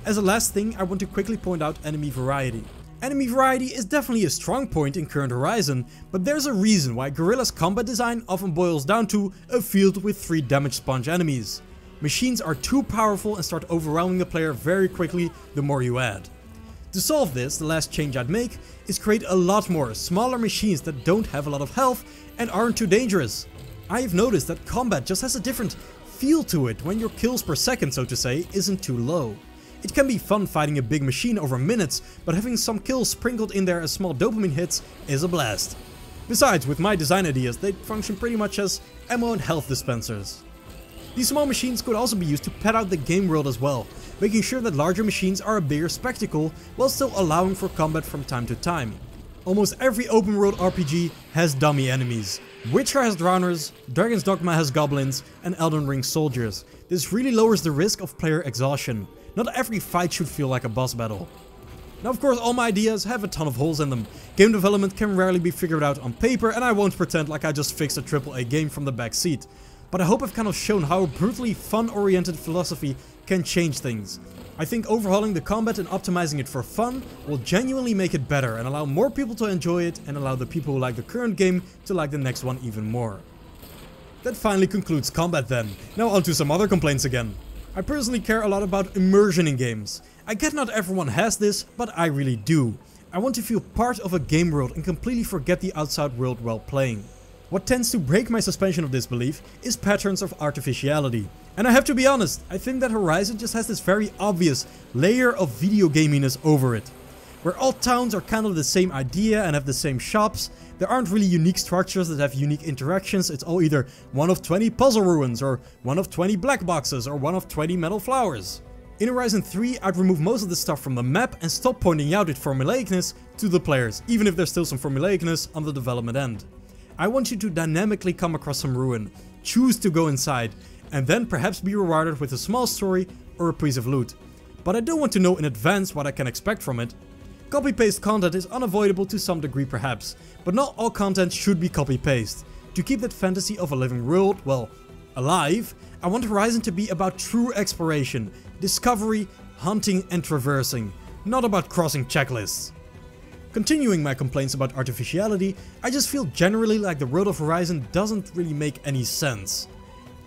As a last thing, I want to quickly point out enemy variety. Enemy variety is definitely a strong point in current Horizon, but there's a reason why Guerrilla's combat design often boils down to a field with 3 damage sponge enemies. Machines are too powerful and start overwhelming the player very quickly the more you add. To solve this, the last change I'd make is create a lot more smaller machines that don't have a lot of health and aren't too dangerous. I have noticed that combat just has a different feel to it when your kills per second, so to say, isn't too low. It can be fun fighting a big machine over minutes, but having some kills sprinkled in there as small dopamine hits is a blast. Besides, with my design ideas, they function pretty much as ammo and health dispensers. These small machines could also be used to pad out the game world as well, making sure that larger machines are a bigger spectacle while still allowing for combat from time to time. Almost every open world RPG has dummy enemies. Witcher has drowners, Dragon's Dogma has goblins, and Elden Ring soldiers. This really lowers the risk of player exhaustion. Not every fight should feel like a boss battle. Now of course all my ideas have a ton of holes in them. Game development can rarely be figured out on paper, and I won't pretend like I just fixed a AAA game from the back seat. But I hope I've kind of shown how a brutally fun-oriented philosophy can change things. I think overhauling the combat and optimizing it for fun will genuinely make it better and allow more people to enjoy it and allow the people who like the current game to like the next one even more. That finally concludes combat then. Now on to some other complaints again. I personally care a lot about immersion in games. I get not everyone has this, but I really do. I want to feel part of a game world and completely forget the outside world while playing. What tends to break my suspension of disbelief is patterns of artificiality. And I have to be honest, I think that Horizon just has this very obvious layer of video gaminess over it. Where all towns are kind of the same idea and have the same shops, there aren't really unique structures that have unique interactions. It's all either one of 20 puzzle ruins, or one of 20 black boxes, or one of 20 metal flowers. In Horizon 3, I'd remove most of the stuff from the map and stop pointing out its formulaicness to the players, even if there's still some formulaicness on the development end. I want you to dynamically come across some ruin, choose to go inside, and then perhaps be rewarded with a small story or a piece of loot. But I don't want to know in advance what I can expect from it. Copy-paste content is unavoidable to some degree perhaps, but not all content should be copy-paste. To keep that fantasy of a living world, well, alive, I want Horizon to be about true exploration, discovery, hunting and traversing, not about crossing checklists. Continuing my complaints about artificiality, I just feel generally like the world of Horizon doesn't really make any sense.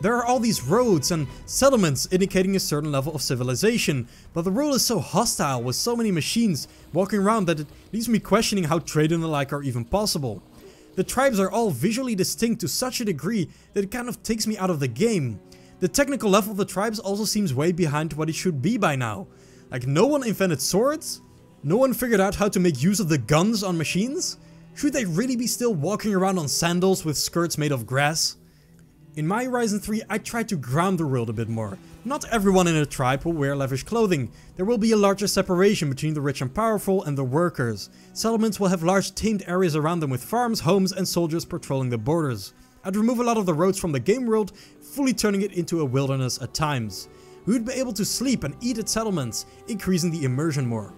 There are all these roads and settlements indicating a certain level of civilization, but the world is so hostile with so many machines walking around that it leaves me questioning how trade and the like are even possible. The tribes are all visually distinct to such a degree that it kind of takes me out of the game. The technical level of the tribes also seems way behind what it should be by now. Like, no one invented swords? No one figured out how to make use of the guns on machines? Should they really be still walking around on sandals with skirts made of grass? In my Horizon 3, I tried to ground the world a bit more. Not everyone in a tribe will wear lavish clothing. There will be a larger separation between the rich and powerful and the workers. Settlements will have large tamed areas around them with farms, homes and soldiers patrolling the borders. I'd remove a lot of the roads from the game world, fully turning it into a wilderness at times. We would be able to sleep and eat at settlements, increasing the immersion more.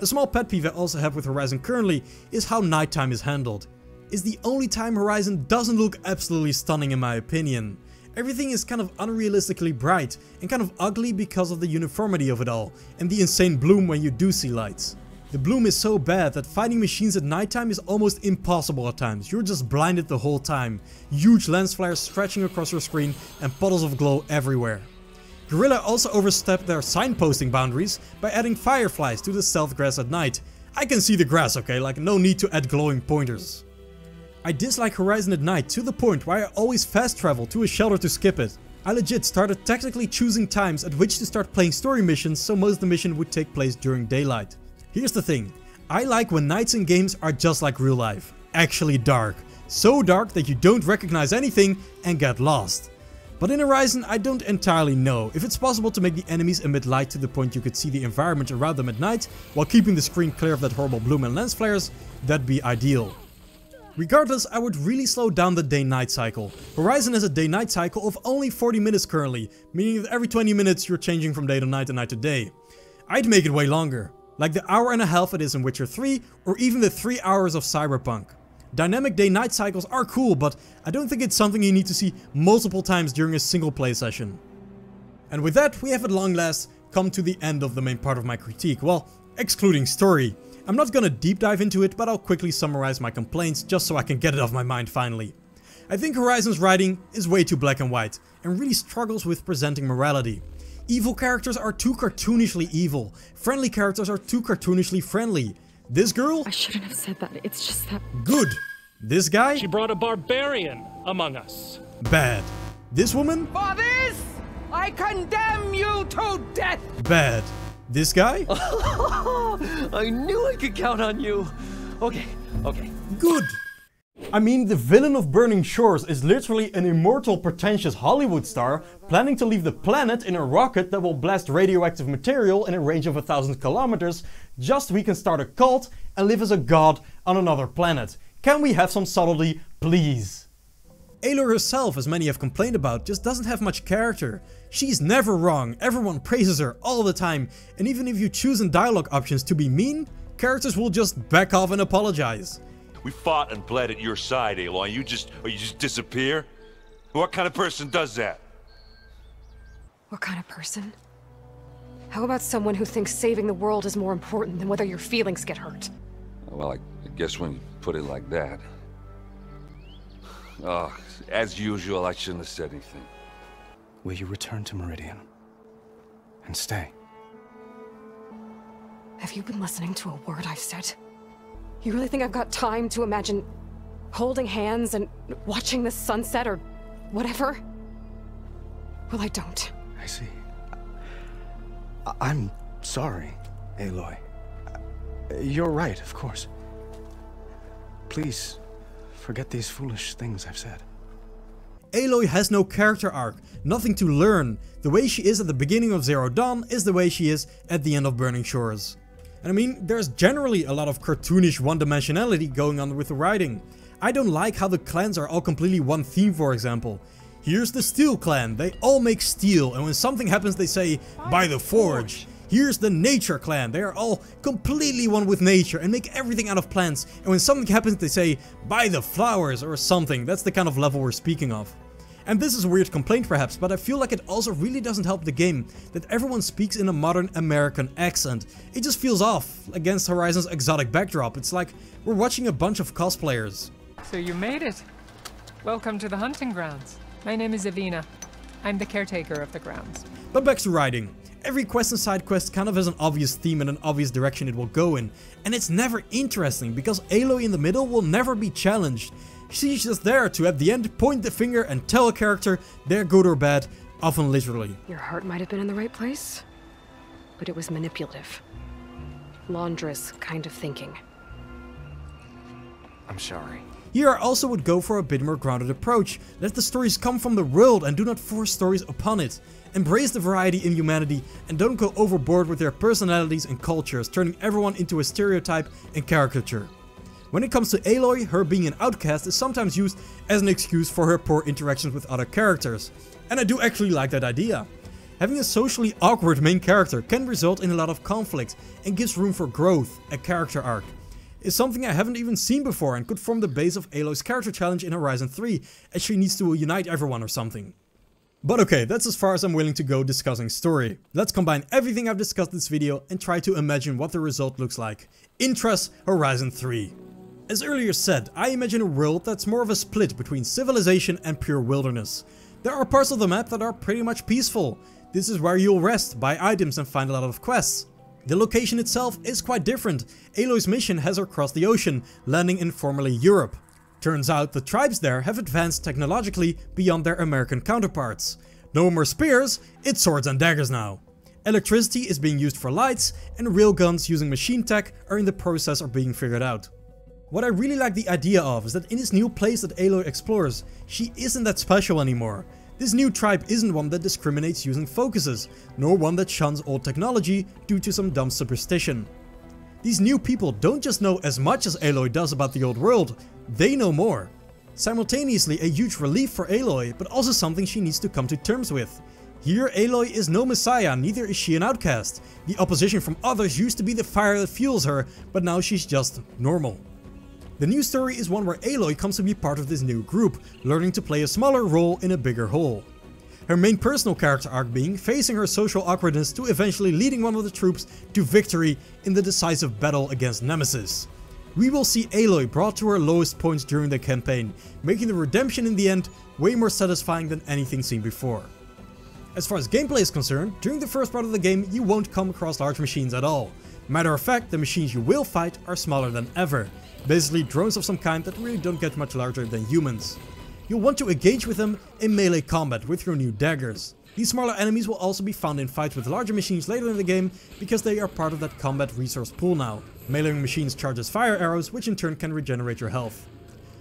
A small pet peeve I also have with Horizon currently is how nighttime is handled. is the only time Horizon doesn't look absolutely stunning in my opinion. Everything is kind of unrealistically bright and kind of ugly because of the uniformity of it all and the insane bloom when you do see lights. The bloom is so bad that fighting machines at nighttime is almost impossible at times. You're just blinded the whole time. Huge lens flares stretching across your screen and puddles of glow everywhere. Guerrilla also overstepped their signposting boundaries by adding fireflies to the stealth grass at night. I can see the grass, okay, like no need to add glowing pointers. I dislike Horizon at night to the point where I always fast travel to a shelter to skip it. I legit started tactically choosing times at which to start playing story missions so most of the mission would take place during daylight. Here's the thing, I like when nights in games are just like real life, actually dark. So dark that you don't recognize anything and get lost. But in Horizon I don't entirely know. If it's possible to make the enemies emit light to the point you could see the environment around them at night, while keeping the screen clear of that horrible bloom and lens flares, that'd be ideal. Regardless, I would really slow down the day-night cycle. Horizon has a day-night cycle of only 40 minutes currently, meaning that every 20 minutes you're changing from day to night and night to day. I'd make it way longer. Like the hour and a half it is in Witcher 3, or even the 3 hours of Cyberpunk. Dynamic day-night cycles are cool, but I don't think it's something you need to see multiple times during a single play session. And with that, we have at long last come to the end of the main part of my critique, well, excluding story. I'm not gonna deep dive into it, but I'll quickly summarize my complaints just so I can get it off my mind finally. I think Horizon's writing is way too black and white, and really struggles with presenting morality. Evil characters are too cartoonishly evil. Friendly characters are too cartoonishly friendly. This girl? I shouldn't have said that. It's just that... Good. This guy? She brought a barbarian among us. Bad. This woman? For this, I condemn you to death! Bad. This guy? I knew I could count on you. Okay. Good. I mean, the villain of Burning Shores is literally an immortal, pretentious Hollywood star planning to leave the planet in a rocket that will blast radioactive material in a range of 1,000 kilometers just so he can start a cult and live as a god on another planet. Can we have some subtlety, please? Aloy herself, as many have complained about, just doesn't have much character. She's never wrong, everyone praises her all the time, and even if you choose in dialogue options to be mean, characters will just back off and apologize. We fought and bled at your side, Aloy. You just disappear? What kind of person does that? What kind of person? How about someone who thinks saving the world is more important than whether your feelings get hurt? Well, I guess when you put it like that. Oh, as usual, I shouldn't have said anything. Will you return to Meridian? And stay? Have you been listening to a word I've said? You really think I've got time to imagine holding hands and watching the sunset or whatever? Well, I don't. I see. I'm sorry, Aloy. You're right, of course. Please, forget these foolish things I've said. Aloy has no character arc, nothing to learn. The way she is at the beginning of Zero Dawn is the way she is at the end of Burning Shores. And I mean, there's generally a lot of cartoonish one-dimensionality going on with the writing. I don't like how the clans are all completely one theme, for example. Here's the Steel clan, they all make steel, and when something happens they say, by the forge. Here's the Nature clan, they are all completely one with nature and make everything out of plants, and when something happens they say, by the flowers or something. That's the kind of level we're speaking of. And this is a weird complaint perhaps, but I feel like it also really doesn't help the game that everyone speaks in a modern American accent. It just feels off against Horizon's exotic backdrop. It's like we're watching a bunch of cosplayers. So you made it. Welcome to the hunting grounds. My name is Avina. I'm the caretaker of the grounds. But back to writing. Every quest and side quest kind of has an obvious theme and an obvious direction it will go in. And it's never interesting because Aloy in the middle will never be challenged. She's just there to at the end point the finger and tell a character they're good or bad, often literally. Your heart might have been in the right place, but it was manipulative. Laundress kind of thinking. I'm sorry. Here I also would go for a bit more grounded approach. Let the stories come from the world and do not force stories upon it. Embrace the variety in humanity and don't go overboard with their personalities and cultures, turning everyone into a stereotype and caricature. When it comes to Aloy, her being an outcast is sometimes used as an excuse for her poor interactions with other characters. And I do actually like that idea. Having a socially awkward main character can result in a lot of conflict and gives room for growth, a character arc. is something I haven't even seen before and could form the base of Aloy's character challenge in Horizon 3, as she needs to unite everyone or something. But okay, that's as far as I'm willing to go discussing story. Let's combine everything I've discussed in this video and try to imagine what the result looks like. Intra's Horizon 3. As earlier said, I imagine a world that's more of a split between civilization and pure wilderness. There are parts of the map that are pretty much peaceful. This is where you'll rest, buy items and find a lot of quests. The location itself is quite different. Aloy's mission has her cross the ocean, landing in formerly Europe. Turns out the tribes there have advanced technologically beyond their American counterparts. No more spears, it's swords and daggers now. Electricity is being used for lights, and railguns using machine tech are in the process of being figured out. What I really like the idea of is that in this new place that Aloy explores, she isn't that special anymore. This new tribe isn't one that discriminates using focuses, nor one that shuns old technology due to some dumb superstition. These new people don't just know as much as Aloy does about the old world, they know more. Simultaneously a huge relief for Aloy, but also something she needs to come to terms with. Here Aloy is no messiah, neither is she an outcast. The opposition from others used to be the fire that fuels her, but now she's just normal. The new story is one where Aloy comes to be part of this new group, learning to play a smaller role in a bigger whole. Her main personal character arc being facing her social awkwardness to eventually leading one of the troops to victory in the decisive battle against Nemesis. We will see Aloy brought to her lowest points during the campaign, making the redemption in the end way more satisfying than anything seen before. As far as gameplay is concerned, during the first part of the game you won't come across large machines at all. Matter of fact, the machines you will fight are smaller than ever. Basically drones of some kind that really don't get much larger than humans. You'll want to engage with them in melee combat with your new daggers. These smaller enemies will also be found in fights with larger machines later in the game because they are part of that combat resource pool now. Meleeing machines charges fire arrows, which in turn can regenerate your health.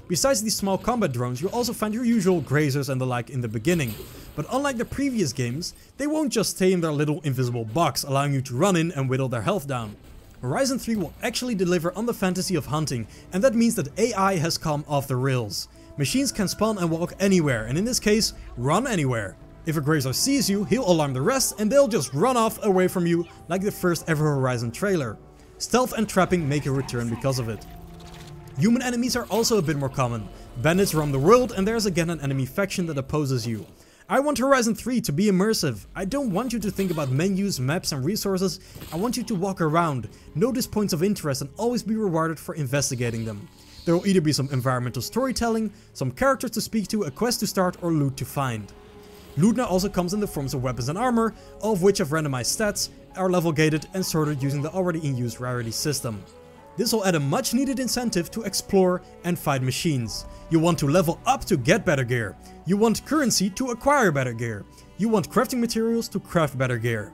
Besides these small combat drones, you'll also find your usual grazers and the like in the beginning. But unlike the previous games, they won't just stay in their little invisible box, allowing you to run in and whittle their health down. Horizon 3 will actually deliver on the fantasy of hunting, and that means that AI has come off the rails. Machines can spawn and walk anywhere, and in this case, run anywhere. If a grazer sees you, he'll alarm the rest and they'll just run off away from you like the first ever Horizon trailer. Stealth and trapping make a return because of it. Human enemies are also a bit more common. Bandits roam the world and there's again an enemy faction that opposes you. I want Horizon 3 to be immersive. I don't want you to think about menus, maps and resources. I want you to walk around, notice points of interest and always be rewarded for investigating them. There will either be some environmental storytelling, some characters to speak to, a quest to start or loot to find. Loot now also comes in the forms of weapons and armor, all of which have randomized stats, are level gated and sorted using the already in use rarity system. This will add a much needed incentive to explore and fight machines. You want to level up to get better gear. You want currency to acquire better gear. You want crafting materials to craft better gear.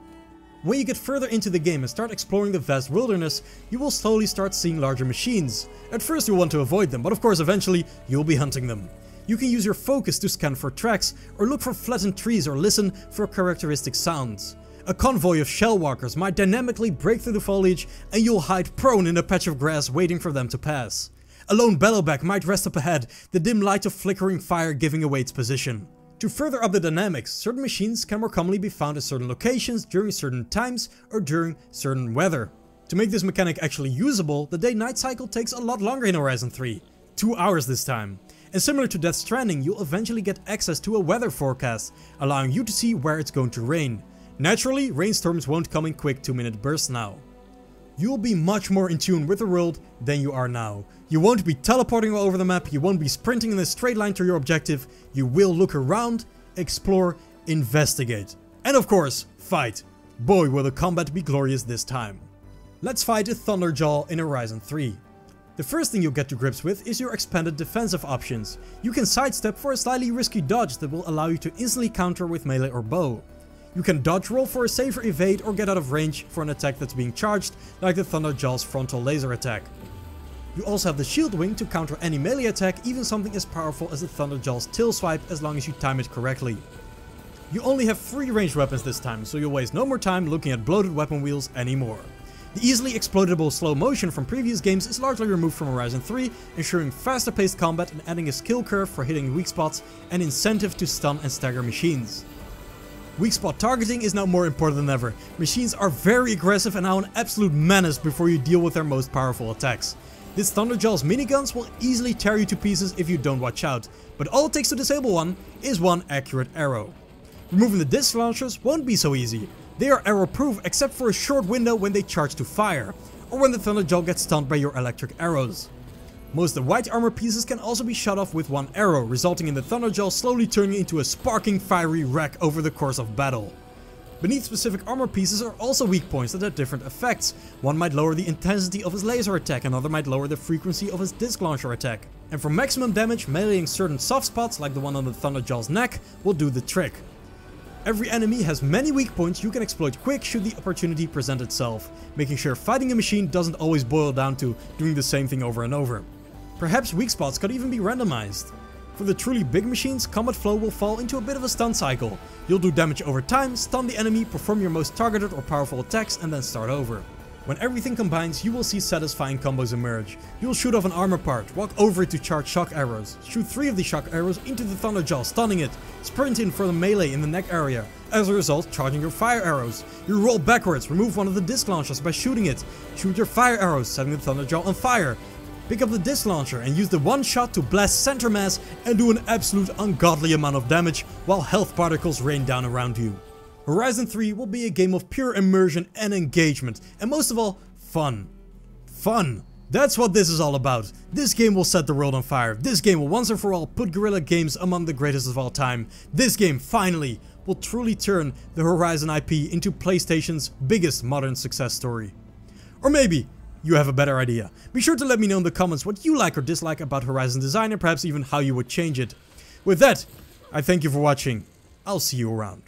When you get further into the game and start exploring the vast wilderness, you will slowly start seeing larger machines. At first you'll want to avoid them, but of course eventually you'll be hunting them. You can use your focus to scan for tracks, or look for flattened trees or listen for characteristic sounds. A convoy of shellwalkers might dynamically break through the foliage and you'll hide prone in a patch of grass waiting for them to pass. A lone battleback might rest up ahead, the dim light of flickering fire giving away its position. To further up the dynamics, certain machines can more commonly be found at certain locations during certain times or during certain weather. To make this mechanic actually usable, the day-night cycle takes a lot longer in Horizon 3. 2 hours this time. And similar to Death Stranding, you'll eventually get access to a weather forecast, allowing you to see where it's going to rain. Naturally, rainstorms won't come in quick 2-minute bursts now. You'll be much more in tune with the world than you are now. You won't be teleporting all over the map, you won't be sprinting in a straight line to your objective, you will look around, explore, investigate. And of course, fight. Boy will the combat be glorious this time. Let's fight a Thunderjaw in Horizon 3. The first thing you'll get to grips with is your expanded defensive options. You can sidestep for a slightly risky dodge that will allow you to instantly counter with melee or bow. You can dodge roll for a safer evade or get out of range for an attack that's being charged, like the Thunderjaw's frontal laser attack. You also have the shield wing to counter any melee attack, even something as powerful as the Thunderjaw's tail swipe as long as you time it correctly. You only have 3 ranged weapons this time, so you'll waste no more time looking at bloated weapon wheels anymore. The easily exploitable slow motion from previous games is largely removed from Horizon 3, ensuring faster paced combat and adding a skill curve for hitting weak spots and incentive to stun and stagger machines. Weak spot targeting is now more important than ever. Machines are very aggressive and now an absolute menace before you deal with their most powerful attacks. This Thunderjaw's miniguns will easily tear you to pieces if you don't watch out, but all it takes to disable one is one accurate arrow. Removing the disc launchers won't be so easy. They are arrow proof except for a short window when they charge to fire, or when the Thunderjaw gets stunned by your electric arrows. Most of the white armor pieces can also be shot off with one arrow, resulting in the Thunderjaw slowly turning into a sparking fiery wreck over the course of battle. Beneath specific armor pieces are also weak points that have different effects. One might lower the intensity of his laser attack, another might lower the frequency of his disc launcher attack. And for maximum damage, meleeing certain soft spots like the one on the Thunderjaw's neck will do the trick. Every enemy has many weak points you can exploit quick should the opportunity present itself, making sure fighting a machine doesn't always boil down to doing the same thing over and over. Perhaps weak spots could even be randomized. For the truly big machines, combat flow will fall into a bit of a stun cycle. You'll do damage over time, stun the enemy, perform your most targeted or powerful attacks, and then start over. When everything combines, you will see satisfying combos emerge. You'll shoot off an armor part, walk over it to charge shock arrows, shoot 3 of the shock arrows into the Thunderjaw, stunning it, sprint in for the melee in the neck area, as a result charging your fire arrows. You roll backwards, remove one of the disc launchers by shooting it, shoot your fire arrows, setting the Thunderjaw on fire. Pick up the disc launcher and use the one shot to blast center mass and do an absolute ungodly amount of damage while health particles rain down around you. Horizon 3 will be a game of pure immersion and engagement, and most of all, fun. Fun! That's what this is all about. This game will set the world on fire. This game will once and for all put Guerrilla Games among the greatest of all time. This game, finally, will truly turn the Horizon IP into PlayStation's biggest modern success story. Or maybe you have a better idea. Be sure to let me know in the comments what you like or dislike about Horizon design and perhaps even how you would change it. With that, I thank you for watching. I'll see you around.